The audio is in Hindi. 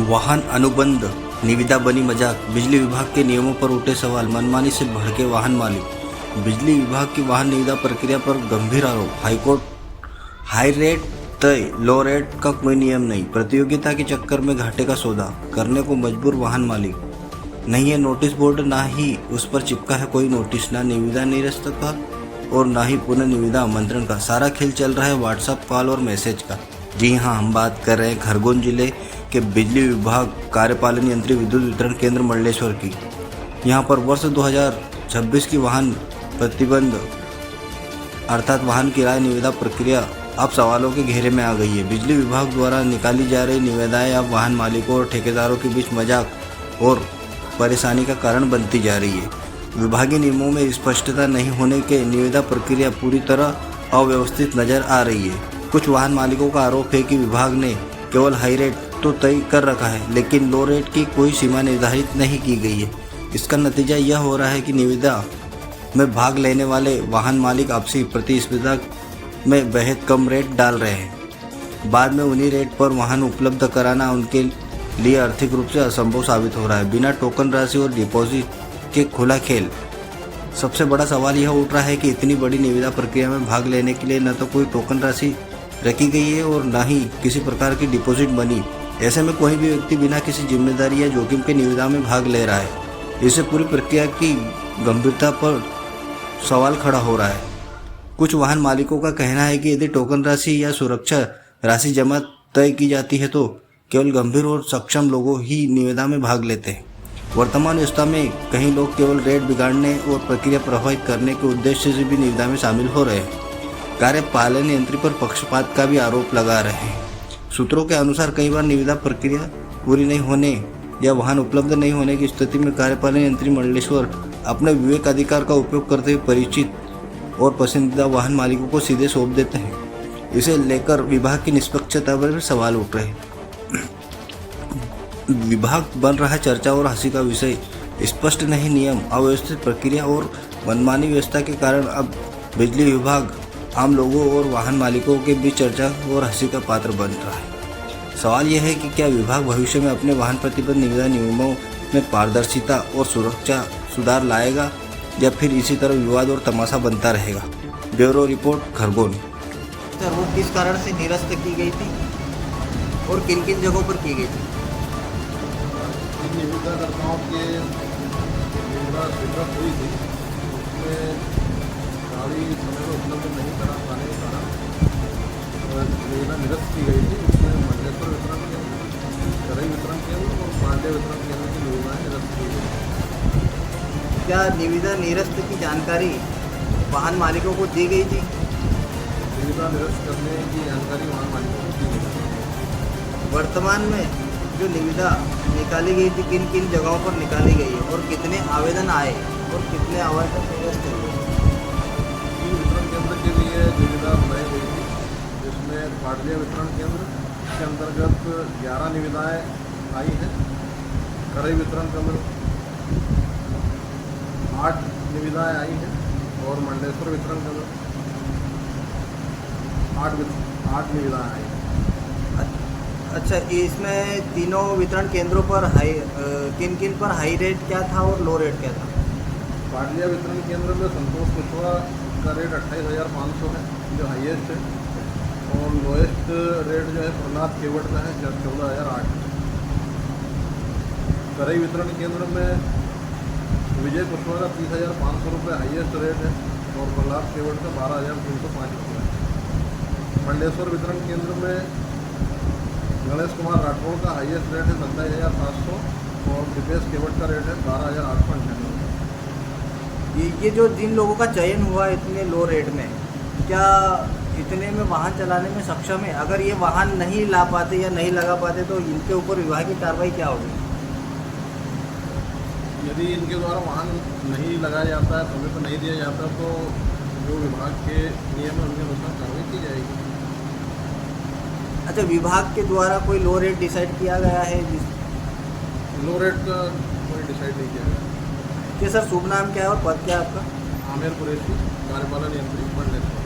वाहन अनुबंध निविदा बनी मजाक। बिजली विभाग के नियमों पर उठे सवाल। मनमानी से भड़के वाहन मालिक। बिजली विभाग की वाहन निविदा प्रक्रिया पर गंभीर आरोप। हाईकोर्ट। हाई रेट तय, लो रेट का कोई नियम नहीं। प्रतियोगिता के चक्कर में घाटे का सौदा करने को मजबूर वाहन मालिक। नहीं है नोटिस बोर्ड, ना ही उस पर चिपका है कोई नोटिस, ना निविदा निरस्त का और ना ही पुनः निविदा आमंत्रण का। सारा खेल चल रहा है व्हाट्सएप कॉल और मैसेज का। जी हाँ, हम बात कर रहे हैं खरगोन जिले के बिजली विभाग कार्यपालन यंत्री विद्युत वितरण केंद्र मंडलेश्वर की। यहाँ पर वर्ष 2026 की वाहन प्रतिबंध अर्थात वाहन किराया निविदा प्रक्रिया अब सवालों के घेरे में आ गई है। बिजली विभाग द्वारा निकाली जा रही निविदाएं अब वाहन मालिकों और ठेकेदारों के बीच मजाक और परेशानी का कारण बनती जा रही है। विभागीय नियमों में स्पष्टता नहीं होने के निविदा प्रक्रिया पूरी तरह अव्यवस्थित नजर आ रही है। कुछ वाहन मालिकों का आरोप है कि विभाग ने केवल हाई रेट तो तय कर रखा है, लेकिन लो रेट की कोई सीमा निर्धारित नहीं की गई है। इसका नतीजा यह हो रहा है कि निविदा में भाग लेने वाले वाहन मालिक आपसी प्रतिस्पर्धा में बेहद कम रेट डाल रहे हैं। बाद में उन्हीं रेट पर वाहन उपलब्ध कराना उनके लिए आर्थिक रूप से असंभव साबित हो रहा है। बिना टोकन राशि और डिपॉजिट के खुला खेल। सबसे बड़ा सवाल यह उठ रहा है कि इतनी बड़ी निविदा प्रक्रिया में भाग लेने के लिए न तो कोई टोकन राशि रखी गई है और न ही किसी प्रकार की डिपॉजिट बनी। ऐसे में कोई भी व्यक्ति बिना किसी जिम्मेदारी या जोखिम के निविदा में भाग ले रहा है। इससे पूरी प्रक्रिया की गंभीरता पर सवाल खड़ा हो रहा है। कुछ वाहन मालिकों का कहना है कि यदि टोकन राशि या सुरक्षा राशि जमा तय की जाती है तो केवल गंभीर और सक्षम लोगों ही निविदा में भाग लेते हैं। वर्तमान व्यवस्था में कई लोग केवल रेट बिगाड़ने और प्रक्रिया प्रभावित करने के उद्देश्य से भी निविदा में शामिल हो रहे हैं। कार्यपालन यंत्री पर पक्षपात का भी आरोप लगा रहे हैं। सूत्रों के अनुसार कई बार निविदा प्रक्रिया पूरी नहीं होने या वाहन उपलब्ध नहीं होने की स्थिति में कार्यपालन यंत्री मंडलेश्वर अपने विवेक अधिकार का उपयोग करते हुए परिचित और पसंदीदा वाहन मालिकों को सीधे सौंप देते हैं। इसे लेकर विभाग की निष्पक्षता पर भी सवाल उठ रहे हैं। विभाग बन रहा है चर्चा और हंसी का विषय। स्पष्ट नहीं नियम, अव्यवस्थित प्रक्रिया और मनमानी व्यवस्था के कारण अब बिजली विभाग आम लोगों और वाहन मालिकों के बीच चर्चा और हंसी का पात्र बन रहा है। सवाल यह है कि क्या विभाग भविष्य में अपने वाहन प्रतिबंध निविदा नियमों में पारदर्शिता और सुरक्षा सुधार लाएगा या फिर इसी तरह विवाद और तमाशा बनता रहेगा। Bureau report, Khargone. सर, वो किस कारण से निरस्त की गई थी और किन किन जगहों पर की गई थी? निविदाकर्ताओं के निविदा स्वीकृत हुई थी, उसमें गाड़ी समय पर उपलब्ध नहीं करा पाने के कारण निविदा निरस्त की गई थी। उसमें मंडलेश्वर वितरण केंद्र, करई वितरण केंद्र और पांडे वितरण केंद्र की निविदाएँ निरस्त की गई। क्या निविदा निरस्त की जानकारी वाहन मालिकों को दी गई थी? निविदा निरस्त करने की जानकारी वाहन मालिकों को दी गई। वर्तमान में जो निविदा निकाली गई थी किन किन जगहों पर निकाली गई है और कितने आवेदन आए और कितने आवेदन निरस्त हुए? वितरण केंद्र के लिए निविदा बनाई गई थी, जिसमें पाटलिया वितरण केंद्र के अंतर्गत 11 निविदाएँ आई हैं। करई वितरण केंद्र 8 निविदाएँ आई हैं और मंडलेश्वर वितरण केंद्र 8 निविदाएँ आई हैं। अच्छा, इसमें तीनों वितरण केंद्रों पर किन किन पर हाई रेट क्या था और लो रेट क्या था? पाटलिया वितरण केंद्र में संतोष कुशवाहा का रेट 28,500 है, जो हाईएस्ट है, और लोएस्ट रेट जो है प्रहलाद केवट का है, जो 14,008 है। करई वितरण केंद्र में विजय कुशवाहा का 30,500 रुपये हाईएस्ट रेट है और प्रहलाद केवट का 12,305 रुपये है। मंडलेश्वर वितरण केंद्र में गणेश कुमार राठौड़ का हाईएस्ट रेट है 27,700 और दीपेश केवट का रेट है 12,898। ये जो जिन लोगों का चयन हुआ इतने लो रेट में, क्या इतने में वाहन चलाने में सक्षम है? अगर ये वाहन नहीं ला पाते या नहीं लगा पाते तो इनके ऊपर विभाग की कार्रवाई क्या होगी? यदि इनके द्वारा वाहन नहीं लगाया जाता है, समय पर नहीं दिया जाता, तो जो विभाग के नियम है उनके अनुसार कार्रवाई की जाएगी। अच्छा, विभाग के द्वारा कोई लो रेट डिसाइड किया गया है? लो रेट का कोई डिसाइड नहीं किया गया। कि सर, शुभ नाम क्या है और पद क्या है आपका? आमिर कुरैशी, कार्यपालन यंत्री, मंडलेश्वर।